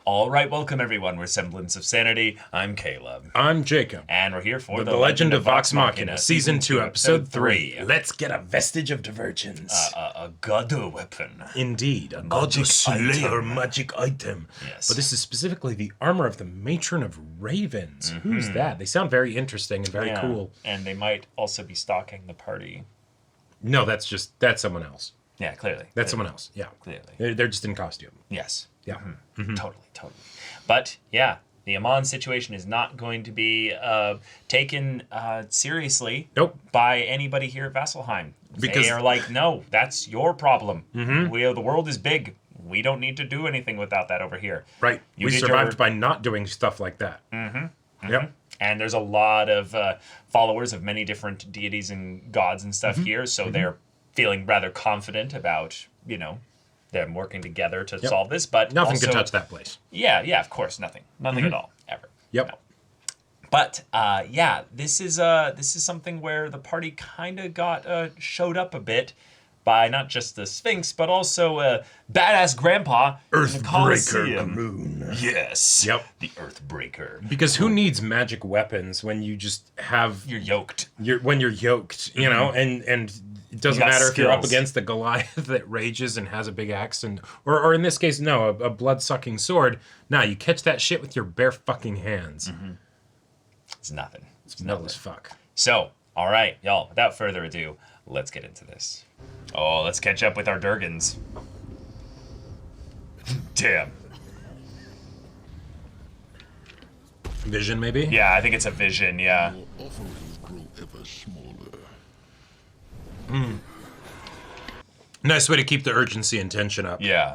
All right, welcome everyone. We're Semblance of Sanity. I'm Caleb. I'm Jacob. And we're here for The Legend of Vox Machina, Season 2, Episode 3. Let's get a vestige of divergence. A god weapon. Indeed, a god slayer magic item. Yes. But this is specifically the armor of the Matron of Ravens. Who's that? They sound very interesting and very cool. And they might also be stalking the party. No, that's someone else. Yeah, clearly. That's someone else, yeah. Clearly. They're just in costume. Yes. Yeah. Totally. But, yeah, the Amon situation is not going to be taken seriously by anybody here at Vasselheim. Because they are like, no, that's your problem. The world is big. We don't need to do anything without that over here. Right. We survived by not doing stuff like that. Yep. And there's a lot of followers of many different deities and gods and stuff here, so they're feeling rather confident about, them working together to solve this. But nothing can touch that place. Yeah, of course, nothing at all, ever. Yep. No. But this is something where the party kind of got showed up a bit by not just the Sphinx, but also badass Grandpa Earthbreaker Moon. Yes. Yep. The Earthbreaker. Because who needs magic weapons when you just have... You're yoked. When you're yoked, you know, and it doesn't matter if you're up against a Goliath that rages and has a big axe, or in this case, no, a blood-sucking sword. Nah, you catch that shit with your bare fucking hands. It's nothing. It's null as fuck. So, all right, y'all, without further ado, let's get into this. Oh, let's catch up with our Durgans. Damn. Vision, maybe? Yeah, I think it's a vision, yeah. Your offerings grow ever smaller. Nice way to keep the urgency and tension up. Yeah.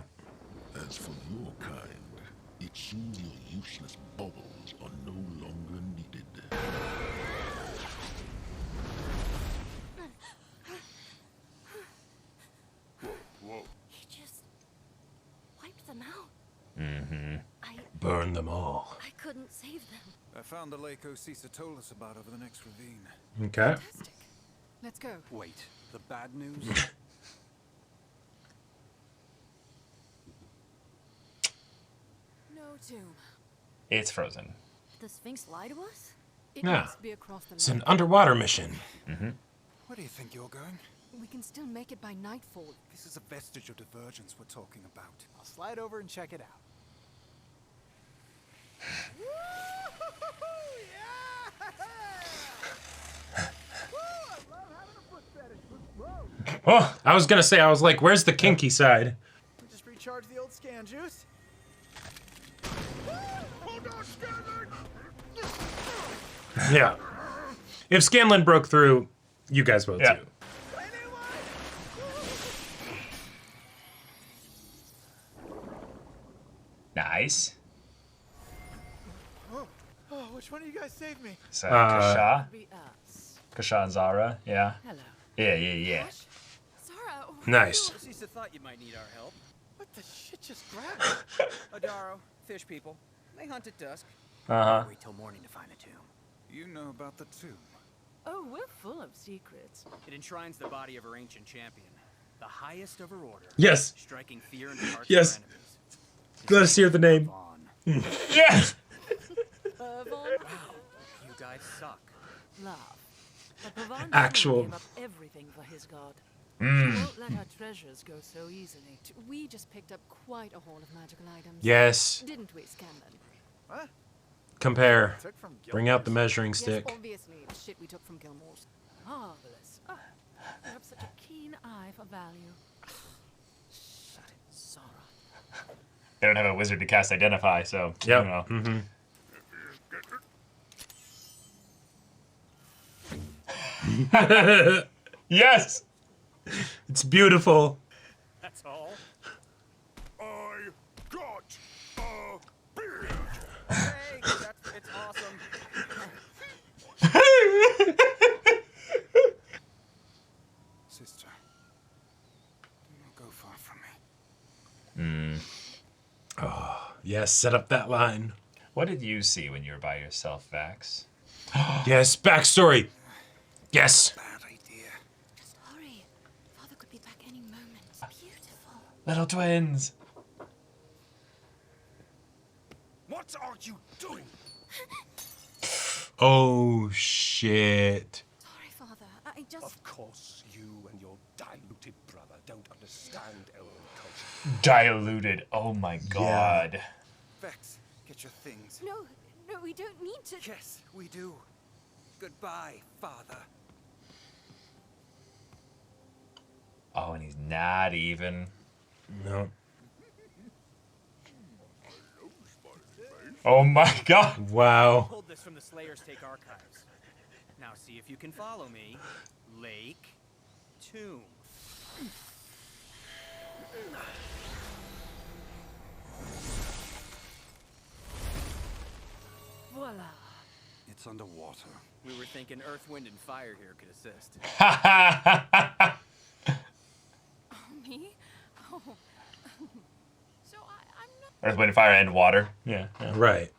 As for your kind, it seems your useless bubbles are no longer needed. He just wiped them out. Burn them all. I couldn't save them. I found the lake Cisa told us about over the next ravine. Okay. Fantastic. Let's go. Wait, the bad news? No tomb. It's frozen. The Sphinx lie to us? It Yeah. must be across the It's an lake. underwater mission. Where do you think you're going? We can still make it by nightfall. This is a vestige of divergence we're talking about. I'll slide over and check it out. Oh, I was gonna say, I was like, where's the kinky side? We just recharge the old scan juice. Yeah. If Scanlan broke through, you guys will Yeah. too. Nice. Oh, which one of you guys saved me? So, Kasha. Be us. Kasha and Zara, yeah. Hello. Yeah. Gosh. Zara. Nice. Cisa thought you might need our help. What the shit just grabbed? Adaro, fish people. They hunt at dusk. Uh-huh. Wait till morning to find a tomb. You know about the tomb. Oh, we're full of secrets. It enshrines the body of her ancient champion, the highest of her order. Yes. Striking fear into the hearts Yes. of her enemies. Let us hear the name. Vaughn. Yes! You guys suck. Laugh. But Pavan Actual. gave up everything for his god. Mm. She won't let her treasures go so easily. We just picked up quite a haul of magical items. Yes. Didn't we, Scanlan? What? Compare. Took from Bring out the Gilmore's? measuring stick. Yes, obviously, the shit we took from Kenmore's. Marvelous. Oh, you have such a keen eye for value. Shut it, Zara. They don't have a wizard to cast Identify, so, Yep. you know. Yes! It's beautiful. That's all. I got a beard. Hey, it's awesome. Sister, do not go far from me. Yes, set up that line. What did you see when you were by yourself, Vax? Yes, backstory. Yes. Bad idea. Just hurry. Father could be back any moment. Beautiful. Little twins! What are you doing? Oh, shit. Sorry, Father. I just... Of course, you and your diluted brother don't understand elven culture. Diluted. Oh my god. Vex, get your things. No, we don't need to... Yes, we do. Goodbye, Father. Oh, and he's not even. No. Oh my god. Wow. Pulled this from the Slayer's Take archives. Now see if you can follow me. Lake, tomb. Voila. It's underwater. We were thinking Earth, Wind, and Fire here could assist. Me? Oh. So I'm not... Earth, Wind, Fire, and Water. Yeah. Right.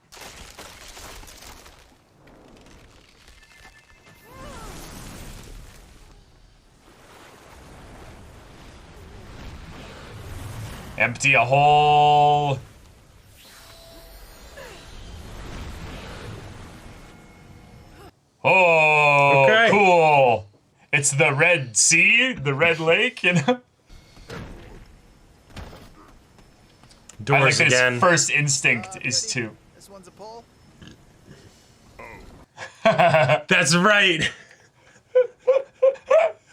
Empty a hole. Oh, Okay. cool. It's the Red Sea, the Red Lake, you know? I like Doors that again. his first instinct is to... This one's a pull. That's right.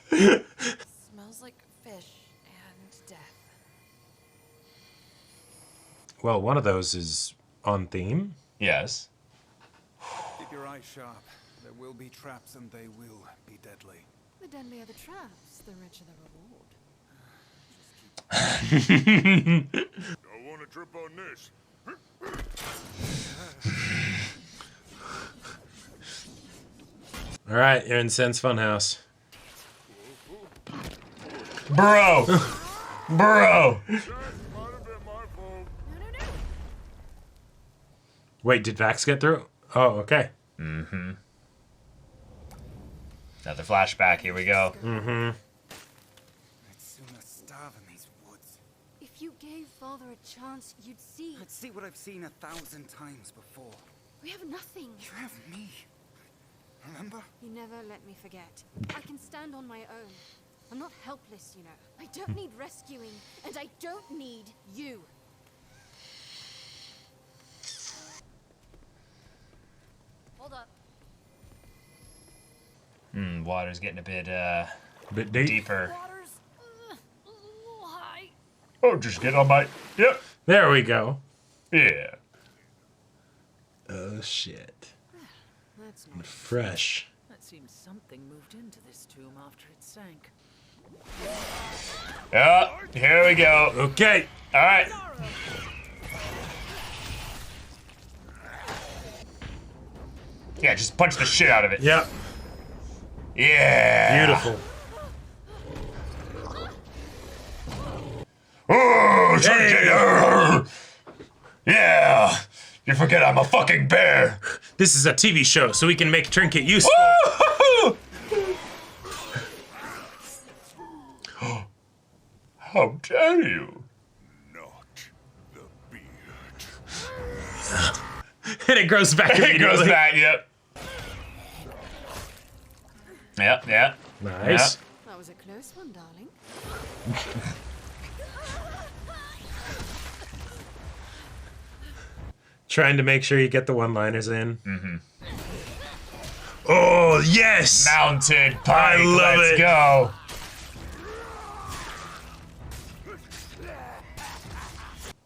Smells like fish and death. Well, one of those is on theme. Yes. Keep your eyes sharp. There will be traps and they will be deadly. The deadlier the traps, the richer the reward. I want to trip on this. All right, you're in Sen's Funhouse. Bro. Bro. Might have been my fault. No. Wait, did Vax get through? Oh, okay. Mm-hmm. Another flashback. Here we go. Mm-hmm. I'd sooner starve in these woods. If you gave Father a chance, you'd see. I'd see what I've seen 1,000 times before. We have nothing. You have me. Remember? You never let me forget. I can stand on my own. I'm not helpless, you know. I don't need rescuing, and I don't need you. Hold up. Water's getting a bit Bit deep. deeper. Water's a little high. Oh, just get on my... Yep. There we go. Yeah. Oh, shit. That's not... Fresh. That seems something moved into this tomb after it sank. Yeah, here we go. Okay. All right. Yeah, just punch the shit out of it. Yep. Yeah. Beautiful. Oh, Hey. yeah. You forget I'm a fucking bear. This is a TV show, so we can make Trinket useful. Woo! How dare you? Not the beard. And it grows back It immediately. goes back, yep. Yep. Nice. That was a close one, darling. Trying to make sure you get the one-liners in. Mm-hmm. Oh, yes! Mounted pike, I love let's it. go.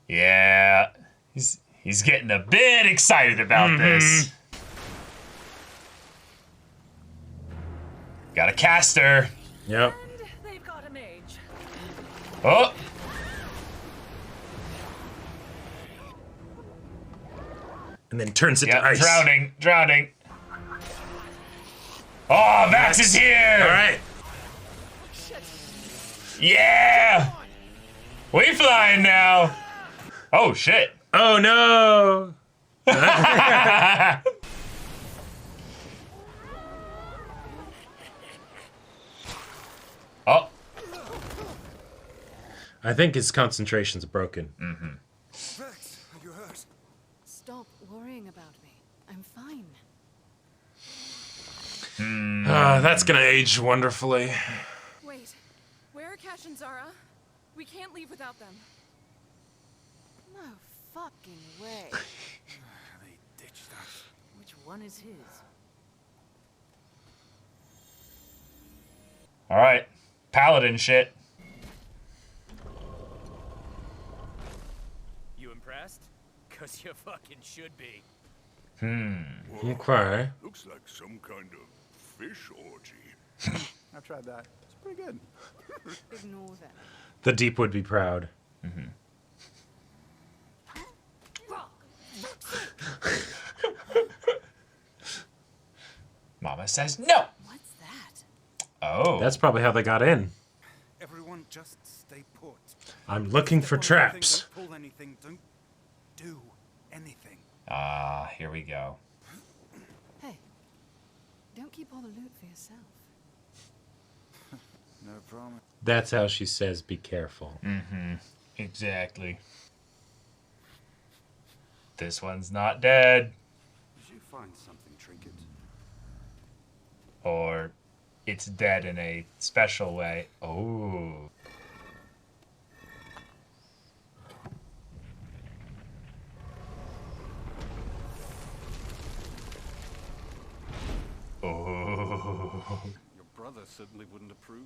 Yeah. He's getting a bit excited about this. Got a caster. Yep. They've got a mage. Oh. And then turns it to Yeah, ice. drowning. Oh, Vax is here. All right. Yeah. We flying now. Oh, shit. Oh, no. Oh. I think his concentration's broken. Vex, are you hurt? Stop worrying about me. I'm fine. That's gonna age wonderfully. Wait, where are Cash and Zara? We can't leave without them. No fucking way. They ditched us. Which one is his? All right, paladin shit. You impressed? Cause you fucking should be. Okay. Looks like some kind of fish orgy. I've tried that. It's pretty good. Ignore them. The deep would be proud. Mama says no. What's that? Oh. That's probably how they got in. Everyone just stay put. I'm looking for Step on anything, traps. Don't pull anything. Don't do anything. Ah, here we go. Hey, don't keep all the loot for yourself. No promise. That's how she says, be careful. Exactly. This one's not dead. Did you find something, Trinket? Or it's dead in a special way. Oh. Oh. Your brother certainly wouldn't approve.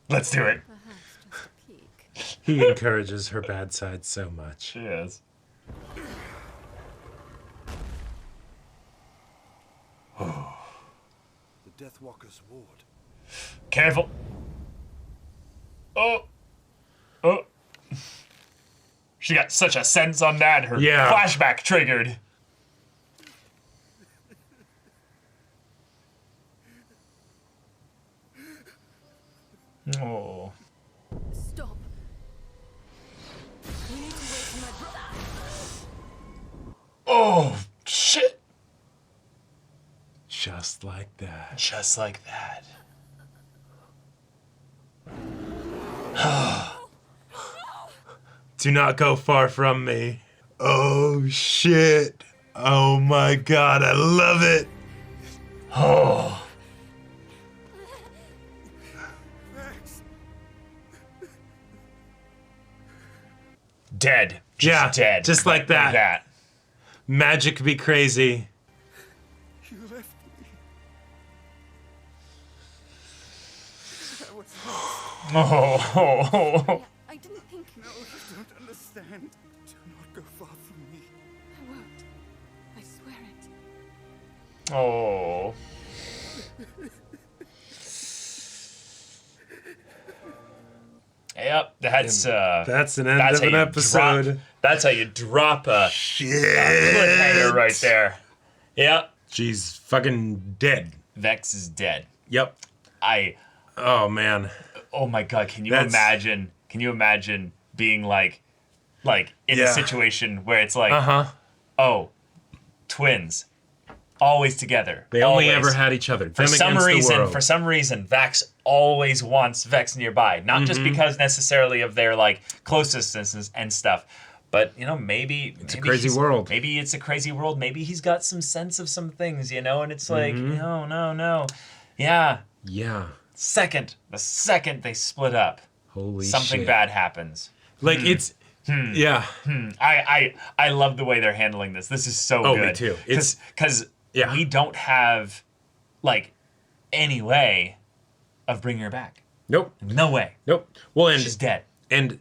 Let's do it. Perhaps just a peek. He encourages her bad side so much. Cheers. The Deathwalker's ward. Careful. Oh. Oh. She got such a sense on that. Her Yeah. flashback triggered. Oh. Stop. We need to wait for my brother. Oh, shit. Just like that. Just like that. Do not go far from me. Oh, shit. Oh, my God. I love it. Oh. Dead. Yeah, Dead. just like that. Magic be crazy. You left me. That was Oh. I didn't think. no. You don't understand. Do not go far from me. I won't. I swear it. Oh. Yep, that's That's an end that's of how an you episode. Drop, that's how you drop a Shit. cliffhanger right there. Yep, She's fucking dead. Vex is dead. Yep. Oh, man. Oh my god, can you That's- imagine? Can you imagine being like in Yeah. a situation where it's like, Uh-huh. oh, twins, always together. They only always. ever had each other. For some reason, Vax always wants Vex nearby. Not just because necessarily of their like closeness and stuff, but you know, maybe It's a crazy world. Maybe it's a crazy world. Maybe he's got some sense of some things, you know, and it's like, no. Yeah. Yeah. The second they split up, Holy something shit. bad happens. Like, it's... Yeah. I love the way they're handling this. This is so Oh, good. me too. Because Yeah. we don't have like any way of bringing her back. Nope. No way. Nope. Well, and She's dead. And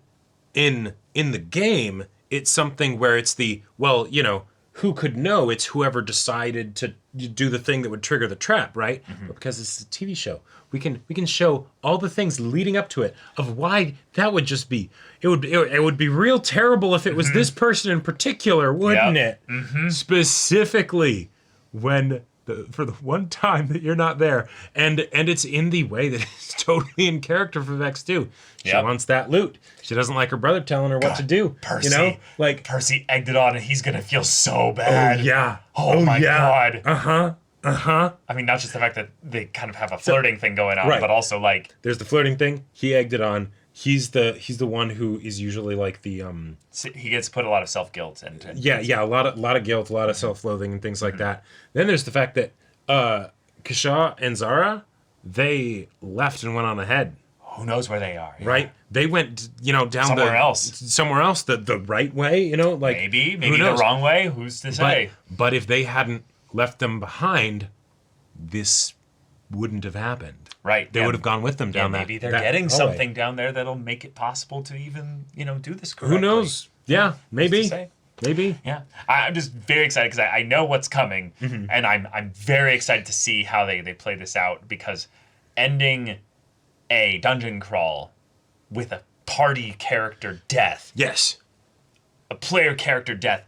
in the game, it's something where it's the, well, you know, who could know? It's whoever decided to do the thing that would trigger the trap, right? But because it's a TV show, we can show all the things leading up to it of why that would just be. It would be real terrible if it was this person in particular, wouldn't Yep. it? Specifically, when for the one time that you're not there, and it's in the way that is totally in character for Vex too. She Yep. wants that loot. She doesn't like her brother telling her what to do. Percy, you know, like Percy egged it on, and he's gonna feel so bad. yeah. Oh my god. Uh-huh. I mean, not just the fact that they kind of have a flirting thing going on, Right. but also like, There's the flirting thing. He egged it on. he's the one who is usually like the So he gets put a lot of self-guilt and a lot of guilt, a lot of self-loathing and things like that. Then there's the fact that Kasha and Zara, they left and went on ahead. who knows where they are, Right? They went, down somewhere else, the right way, like maybe the wrong way. Who's to say? But if they hadn't left them behind, this wouldn't have happened. Right. They would have gone with them down that. Maybe they're getting something down there that'll make it possible to even, do this correctly. Who knows? Yeah, maybe. Maybe. Yeah. I'm just very excited because I know what's coming, and I'm very excited to see how they play this out, because ending a dungeon crawl with a party character death, Yes. a player character death,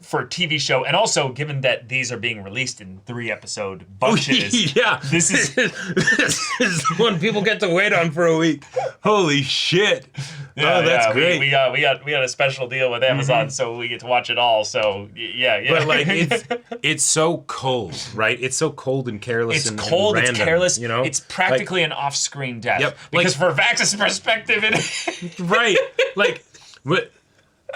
for a TV show, and also given that these are being released in 3-episode bunches. Yeah. This is this is one people get to wait on for a week. Holy shit. That's great. We got a special deal with Amazon, so we get to watch it all. So yeah. But like it's so cold, right? It's so cold and careless. It's cold, and random, it's careless. You know, it's practically an off-screen death. Yep. Because for Vax's perspective, it right. Like what.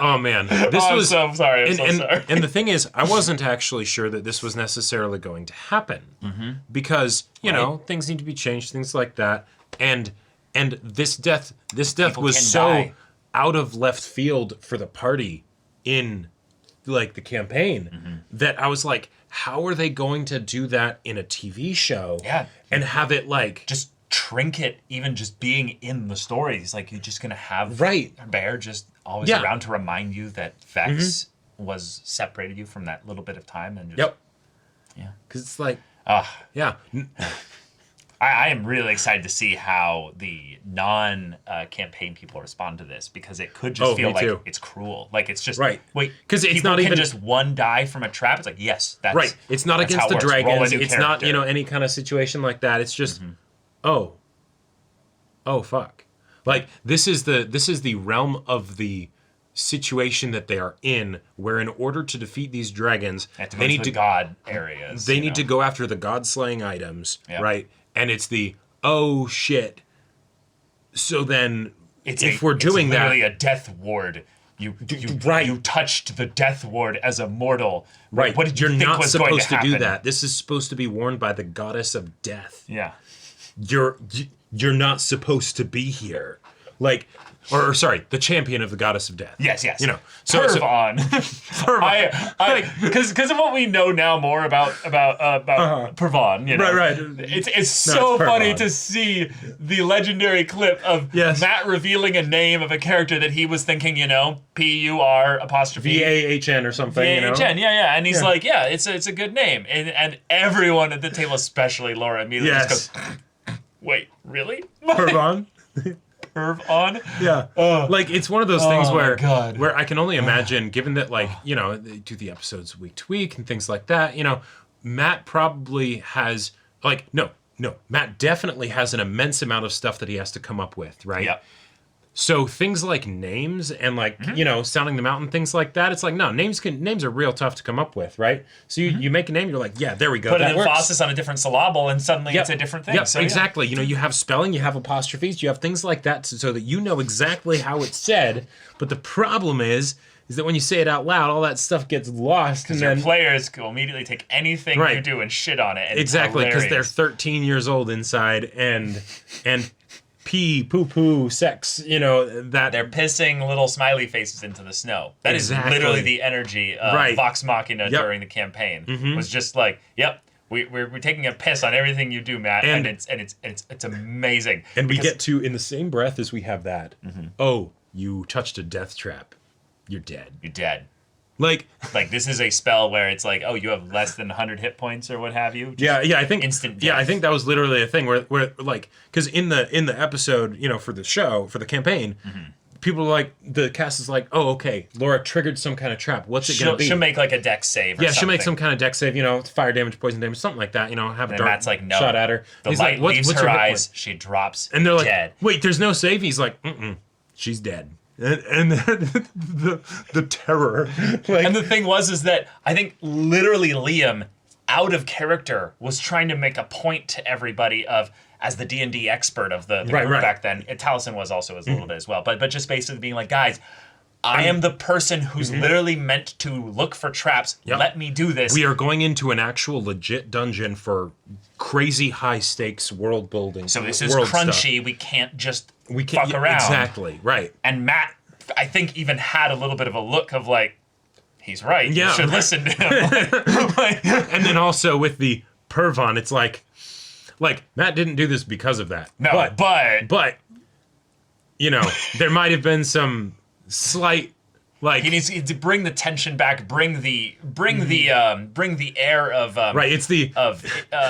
Oh man, this was. I'm so sorry. I'm so sorry. And the thing is, I wasn't actually sure that this was necessarily going to happen, because things need to be changed, things like that, and this death People was can so die. out of left field for the party in like the campaign that I was like, how are they going to do that in a TV show? Yeah. And have it like Just trinket, even just being in the stories. Like, you're just going to have Bear just always around to remind you that Vex was separated you from that little bit of time. And just, yeah. Because it's like, yeah. I am really excited to see how the non-campaign people respond to this, because it could just feel like it's cruel. Like, it's just wait, because it's not can even just one die from a trap. It's like, yes, that's right. It's not that's against the how it works. Roll a dragons. new It's not character. any kind of situation like that. It's just oh fuck. Like this is the realm of the situation that they are in, where in order to defeat these dragons, they need to god areas. They need to go after the god slaying items, right? And it's the oh shit. So then, if we're doing it's that, literally a death ward. You touched the death ward as a mortal. Right. What did you think not was going supposed to happen? do that. This is supposed to be worn by the goddess of death. Yeah. You're not supposed to be here. Like, or sorry, the champion of the goddess of death. Yes. So on. Because of what we know now more about Pervon, Right. It's so funny to see the legendary clip of Matt revealing a name of a character that he was thinking, PUR apostrophe VAHN or something. VAHN, yeah, and he's like, yeah, it's a good name, and everyone at the table, especially Laura, immediately just goes, wait, really? Pervon. Perv on? Yeah. Like, it's one of those things where I can only imagine, given that, like, they do the episodes week to week and things like that, Matt probably has, like, no, Matt definitely has an immense amount of stuff that he has to come up with, right? Yeah. So things like names and like, sounding them out and things like that, it's like, no, names are real tough to come up with, right? So you make a name, you're like, yeah, there we go. Put that an emphasis on a different syllable and suddenly it's a different thing. Yep, So, exactly. You have spelling, you have apostrophes, you have things like that so that you know exactly how it's said. But the problem is that when you say it out loud, all that stuff gets lost. Because your players will immediately take anything you do and shit on it. And exactly, because they're 13 years old inside and pee, poo, sex, that... They're pissing little smiley faces into the snow. That is literally the energy of Vox Machina during the campaign. Was just like, we're taking a piss on everything you do, Matt, and it's amazing. And we get to, in the same breath as we have that, oh, you touched a death trap. You're dead. You're dead. Like this is a spell where it's like, oh, you have less than 100 hit points or what have you. Just I think instant death. Yeah, I think that was literally a thing where like, because in the episode, for the show, for the campaign, people are like, the cast is like, oh, okay, Laura triggered some kind of trap. What's it gonna be? She'll make like a dex save. Or she'll make some kind of dex save. Fire damage, poison damage, something like that. Have a dart Matt's like, no. shot at her. The He's light like, leaves what's her hit eyes. point? She drops. And they're like, dead. wait, there's no save. He's like, she's dead. And the terror. Like, and the thing is that I think literally Liam, out of character, was trying to make a point to everybody of, as the D&D expert of the group back then. Taliesin was also a little bit as well. But just basically being like, guys, I am the person who's literally meant to look for traps. Yep. Let me do this. We are going into an actual legit dungeon for crazy high stakes world building. So this is crunchy. Stuff. We can't just fuck around. Exactly, right. And Matt, I think, even had a little bit of a look of like, he's right. Yeah. You should listen to him. And then also with the Pervon, it's like Matt didn't do this because of that. No, but you know, there might have been some slight he needs to bring the tension back, bring the air of right. It's the of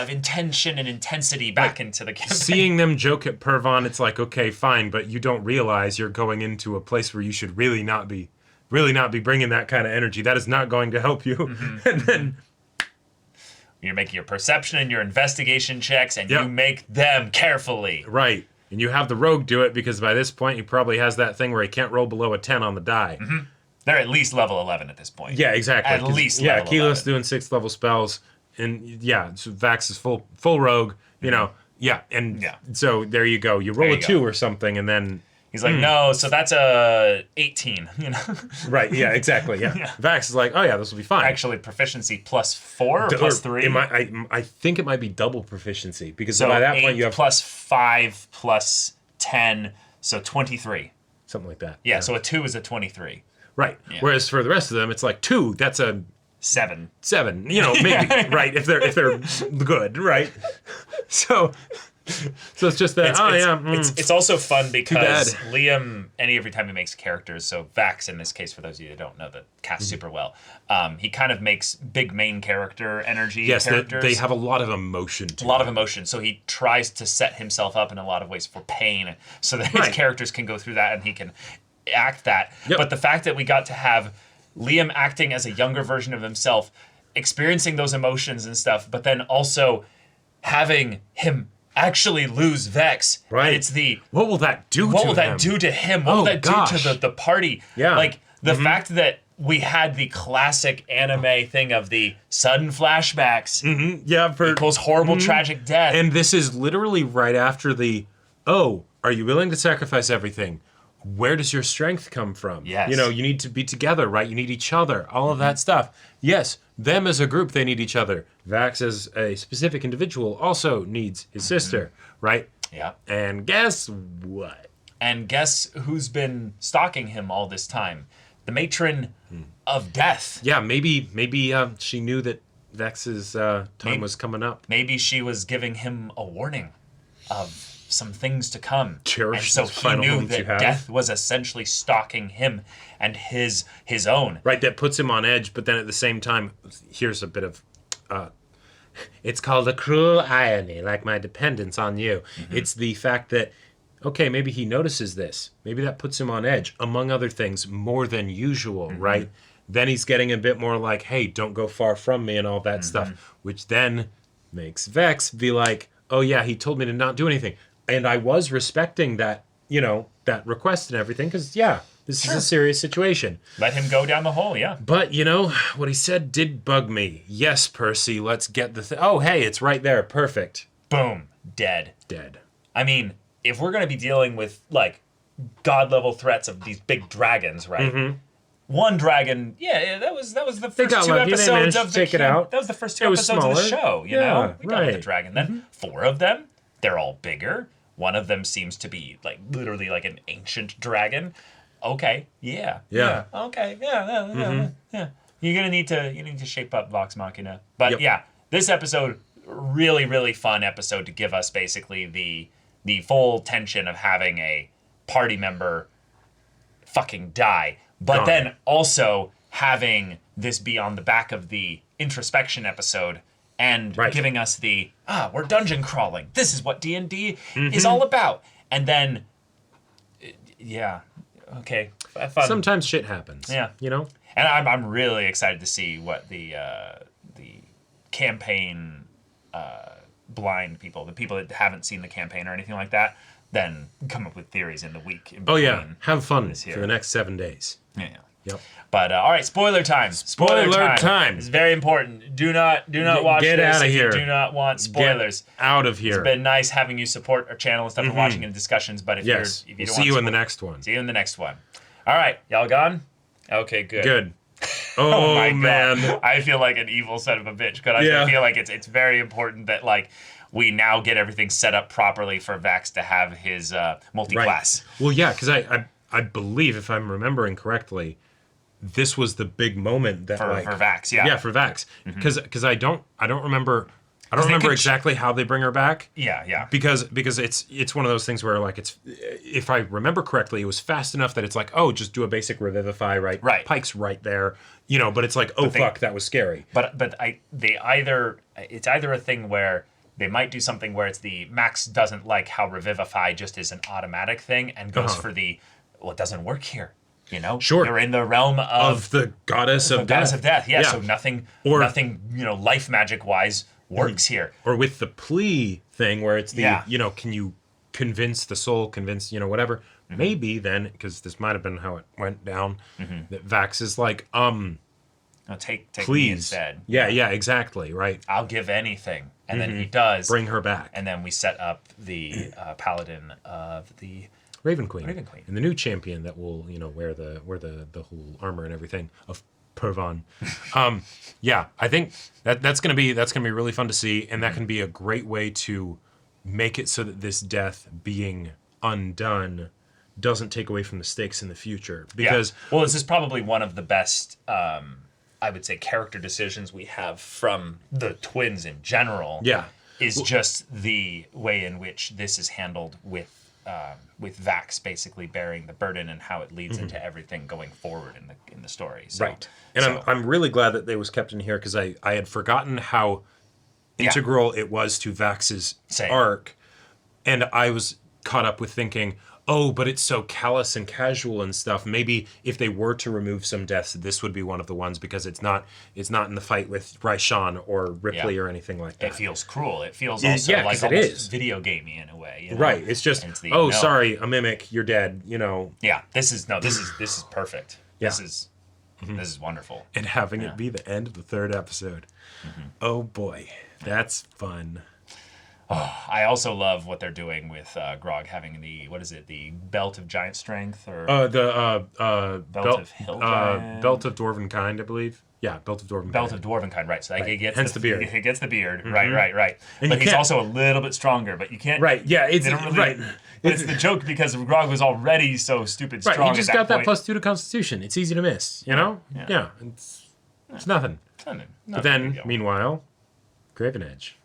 intention and intensity back into the campaign. Seeing them joke at Pervon, it's like, okay, fine, but you don't realize you're going into a place where you should really not be bringing that kind of energy. That is not going to help you. And then you're making your perception and your investigation checks, and you make them carefully. Right. And you have the rogue do it because by this point he probably has that thing where he can't roll below a 10 on the die. They're at least level 11 at this point. Yeah, exactly. At least level 11. Keyless doing 6th level spells, and so Vax is full rogue. You know, So there you go. You roll a 2 or something, and then he's like, no. So that's a 18. You know. Right. Yeah. Exactly. Yeah. Vax is like, oh yeah, this will be fine. Actually, proficiency +4 or +3. I think it might be double proficiency because by that point you have +5 +10, so 23. Something like that. Yeah. So a 2 is a 23. Right. Yeah. Whereas for the rest of them, it's like 2. That's a 7. 7. You know, maybe. Right. If they're good. Right. So it's just that. It's also fun because Liam, every time he makes characters, so Vax in this case, for those of you that don't know the cast super well, he kind of makes big main character energy. Yes, characters. They have a lot of emotion. A lot of emotion. So he tries to set himself up in a lot of ways for pain, so that his characters can go through that and he can act that. Yep. But the fact that we got to have Liam acting as a younger version of himself, experiencing those emotions and stuff, but then also having him actually lose Vex. Right. And it's what will that do to him? What will that do to him? What will that do to the party? Yeah. Like the fact that we had the classic anime thing of the sudden flashbacks. Yeah. Equals horrible tragic death. And this is literally right after are you willing to sacrifice everything? Where does your strength come from? Yes. You know, you need to be together, right? You need each other, all of that stuff. Yes, them as a group, they need each other. Vax as a specific individual also needs his sister, right? Yeah. And guess what? And guess who's been stalking him all this time? The matron of death. Yeah, maybe she knew that Vex's time was coming up. Maybe she was giving him a warning of some things to come. Cherish and so he knew that death was essentially stalking him and his own. Right, that puts him on edge, but then at the same time, here's a bit of it's called a cruel irony, like my dependence on you. It's the fact that, okay, maybe he notices this. Maybe that puts him on edge, among other things, more than usual, right? Then he's getting a bit more like, hey, don't go far from me and all that stuff, which then makes Vex be like, oh yeah, he told me to not do anything. And I was respecting that, that request and everything, because, this is a serious situation. Let him go down the hole, yeah. But, what he said did bug me. Yes, Percy, let's get the oh, hey, it's right there. Perfect. Boom. Dead. I mean, if we're going to be dealing with, god-level threats of these big dragons, right? One dragon, that was the first 2 episodes of the That was the first 2 episodes of the show, you know? We got with the dragon. Then 4 of them, they're all bigger. One of them seems to be literally like an ancient dragon. Okay, yeah. Okay, yeah. You're gonna need to shape up Vox Machina. But this episode, really, really fun episode to give us basically the full tension of having a party member fucking die, but then also having this be on the back of the introspection episode. And giving us we're dungeon crawling. This is what D&D is all about. And then, okay, fun. Sometimes shit happens. Yeah, And I'm really excited to see what the campaign blind people, the people that haven't seen the campaign or anything like that, then come up with theories in the week. In between have fun for the next 7 days. Yeah. Yep. But all right, spoiler time. Spoiler time. It's very important. Do not watch Get this outta if here. you do not want spoilers. Get out of here. It's been nice having you support our channel and stuff and watching and discussions. But if Yes. you We'll don't see want you in the support- next one. See you in the next one. All right, y'all gone? Okay, good. Good. Oh, my man. God. I feel like an evil son of a bitch because Yeah. I feel like it's very important that like we now get everything set up properly for Vax to have his multi-class. Well, yeah, because I believe, if I'm remembering correctly, this was the big moment that For Vax, yeah. Yeah, for Vax. Because I don't remember exactly how they bring her back. Yeah. Because it's one of those things where like it's, if I remember correctly, it was fast enough that it's like, oh, just do a basic revivify, right? Right. Pike's right there, but it's like, oh fuck, that was scary. But it's either a thing where they might do something where it's the Max doesn't like how revivify just is an automatic thing and goes for the it doesn't work here. Sure. You're in the realm Of the goddess of death. goddess of death. Yeah. So nothing life magic wise works here. Or with the plea thing where it's the Yeah. can you convince the soul, whatever. Maybe then, because this might have been how it went down, that Vax is like, No, take please. me instead. Yeah, exactly, right. I'll give anything. And then he does. Bring her back. And then we set up the paladin of the Raven Queen. Raven Queen. And the new champion that will, wear the whole armor and everything of Pervan. Yeah, I think that's gonna be really fun to see, and that can be a great way to make it so that this death being undone doesn't take away from the stakes in the future. Because well, this is probably one of the best I would say character decisions we have from the twins in general. Yeah. Is just the way in which this is handled with Vax basically bearing the burden and how it leads into everything going forward in the story. So, right. And I'm really glad that they was kept in here because I had forgotten how integral it was to Vax's arc. And I was caught up with thinking, oh, but it's so callous and casual and stuff. Maybe if they were to remove some deaths, this would be one of the ones because it's not in the fight with Raishan or Ripley or anything like that. It feels cruel. It feels also like almost video gamey in a way. Right. It's just sorry, a mimic, you're dead. Yeah. This is perfect. Yeah. This is wonderful. And having it be the end of the third episode. Oh boy, that's fun. I also love what they're doing with Grog having the belt of giant strength or the belt of hill giant? Belt of dwarven kind, I believe. Yeah, belt of dwarven belt kind. of dwarven kind, right? So he gets hence the beard. He gets the beard, right. And but he's also a little bit stronger. But you can't. Right. Yeah. It's right. But it's the joke because Grog was already so stupid strong. Right. He just got that point. +2 to Constitution. It's easy to miss. Yeah. It's nothing. But then, meanwhile, Graven Edge.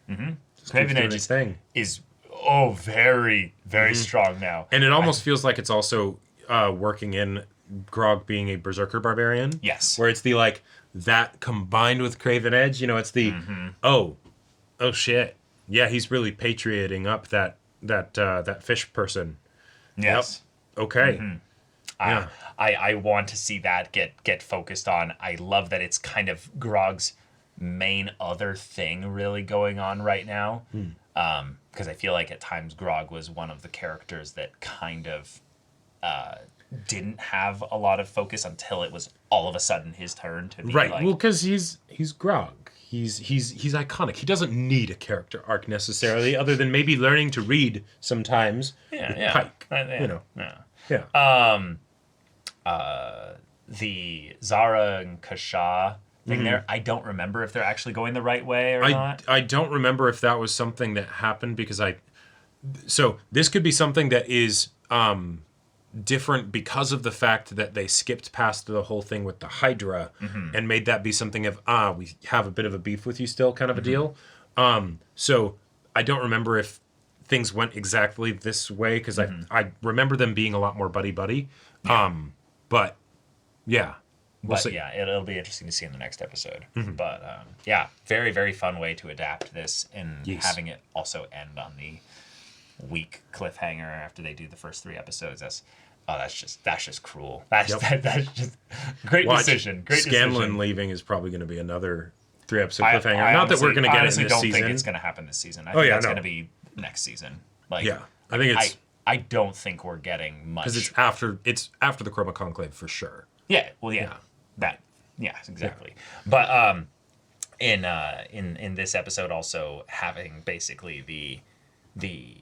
Graven Edge is very, very strong now. And it almost feels like it's also working in Grog being a Berserker Barbarian. Yes. Where it's the that combined with Graven Edge, it's the oh shit. Yeah, he's really patrioting up that fish person. Yes. Yep. Okay. Yeah. I want to see that get focused on. I love that it's kind of Grog's main other thing really going on right now. Because I feel like at times Grog was one of the characters that kind of didn't have a lot of focus until it was all of a sudden his turn to be right. Well, because he's Grog. He's iconic. He doesn't need a character arc necessarily, other than maybe learning to read sometimes. Yeah. Pike. Yeah. The Zara and Kasha thing there, I don't remember if they're actually going the right way or not. I don't remember if that was something that happened because so this could be something that is different because of the fact that they skipped past the whole thing with the Hydra and made that be something of we have a bit of a beef with you still kind of a deal. So I don't remember if things went exactly this way because I remember them being a lot more buddy. But yeah. We'll see. Yeah, it'll be interesting to see in the next episode. But very, very fun way to adapt this and having it also end on the weak cliffhanger after they do the first 3 episodes. That's just cruel. That's just great decision. Great Scanlan decision. leaving is probably going to be another 3-episode cliffhanger. Not that we're going to get it in this don't season. think it's going to happen this season. I think it's going to be next season. I think it's. I don't think we're getting much because it's after the Chroma Conclave for sure. Yeah. Well, yeah. That. Yeah. Exactly. But in this episode, also having basically the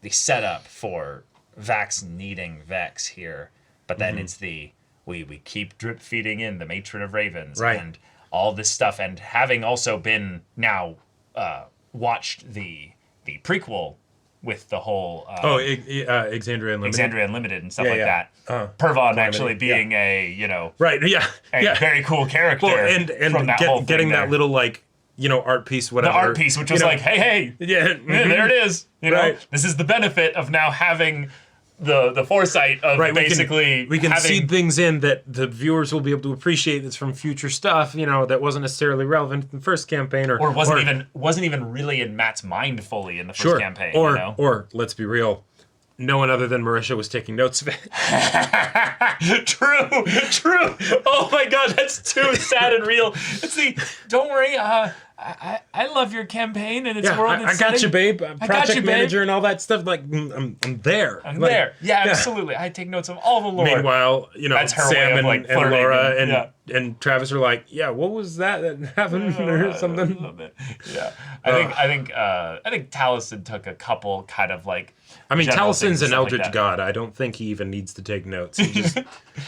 setup for Vax needing Vex here, but then it's the we keep drip feeding in the Matron of Ravens and all this stuff, and having also been now watched the prequel with the whole Exandria Unlimited and stuff like that. Pervon actually being a very cool character, and from that whole thing getting there. that little like art piece, whatever. The art piece, which was like, hey, there it is. You know, this is the benefit of now having the foresight of basically we can seed things in that the viewers will be able to appreciate that's from future stuff, that wasn't necessarily relevant in the first campaign, or wasn't even really in Matt's mind fully in the first campaign. Or let's be real, no one other than Marisha was taking notes of it. True. Oh my God, that's too sad and real. Don't worry, I love your campaign and its world. I got you, babe. Project manager and all that stuff. Like, I'm there. I'm there. Yeah, absolutely. I take notes of all the lore. Meanwhile, that's her Sam way of, like, and Laura flirting and Travis are like, what was that happened or something? Yeah, I think Taliesin took a couple kind of like. I mean, Talisin's an eldritch god. I don't think he even needs to take notes. He just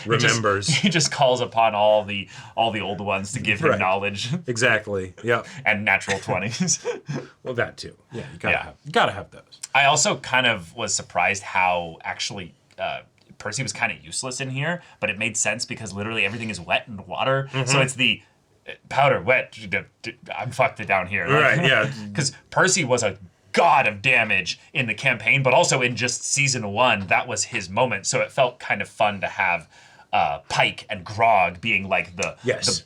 remembers. He just calls upon all the old ones to give him knowledge. Exactly. Yeah. And natural 20s. Well, that too. Yeah, you gotta have those. I also kind of was surprised how actually Percy was kind of useless in here, but it made sense because literally everything is wet and water. So it's the powder, wet, I'm fucked it down here. Right, yeah. Because Percy was a god of damage in the campaign, but also in just season 1, that was his moment. So it felt kind of fun to have Pike and Grog being like the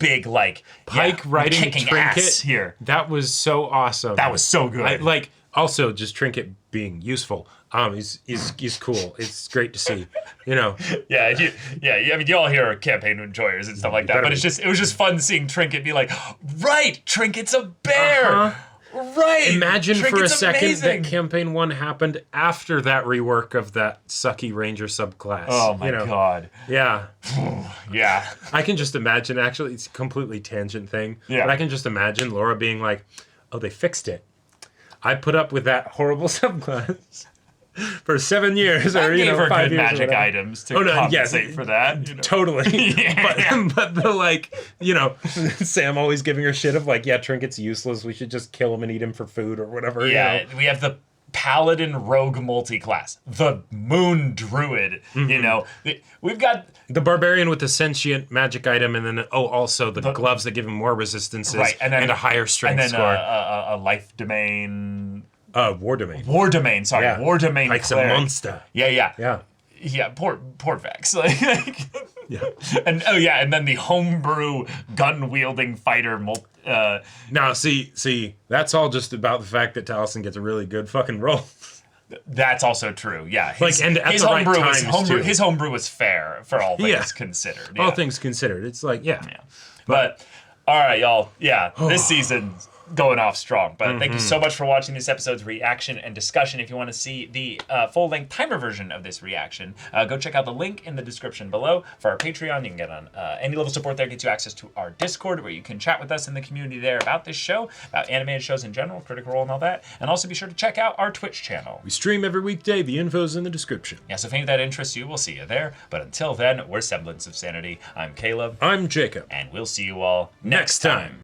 big like Pike riding kicking Trinket ass here. That was so awesome. That was so good. Also just Trinket being useful. He's cool. It's great to see. Yeah. I mean, you all here are campaign enjoyers and stuff like that, but it was just fun seeing Trinket be like, right, Trinket's a bear. Right. Imagine Trinket's for a second amazing. that campaign 1 happened after that rework of that sucky Ranger subclass. Oh my God. Yeah. Yeah. I can just imagine, actually, it's a completely tangent thing, but I can just imagine Laura being like, oh, they fixed it. I put up with that horrible subclass for 7 years, or gave her 5 good years magic items to compensate for that. Totally. But the Sam always giving her shit of like, Trinket's useless. We should just kill him and eat him for food or whatever. Yeah, we have the Paladin Rogue multi-class, the Moon Druid. We've got the Barbarian with the sentient magic item, and then also the gloves that give him more resistances, and then a higher strength and then score. A life domain. War domain. War domain. Sorry, War domain. Like some monster. Yeah. Poor Vex. Yeah. And then the homebrew gun wielding fighter. Now, see, that's all just about the fact that Taliesin gets a really good fucking roll. That's also true. Yeah. His homebrew was fair for all things considered. Yeah. All things considered, it's like But all right, y'all. Yeah, this season's going off strong. But thank you so much for watching this episode's reaction and discussion. If you want to see the full-length timer version of this reaction, go check out the link in the description below for our Patreon. You can get on any level support there, gets you access to our Discord, where you can chat with us in the community there about this show, about animated shows in general, Critical Role and all that. And also be sure to check out our Twitch channel. We stream every weekday. The info's in the description. Yeah, so if any of that interests you, we'll see you there. But until then, we're Semblance of Sanity. I'm Caleb. I'm Jacob. And we'll see you all next time.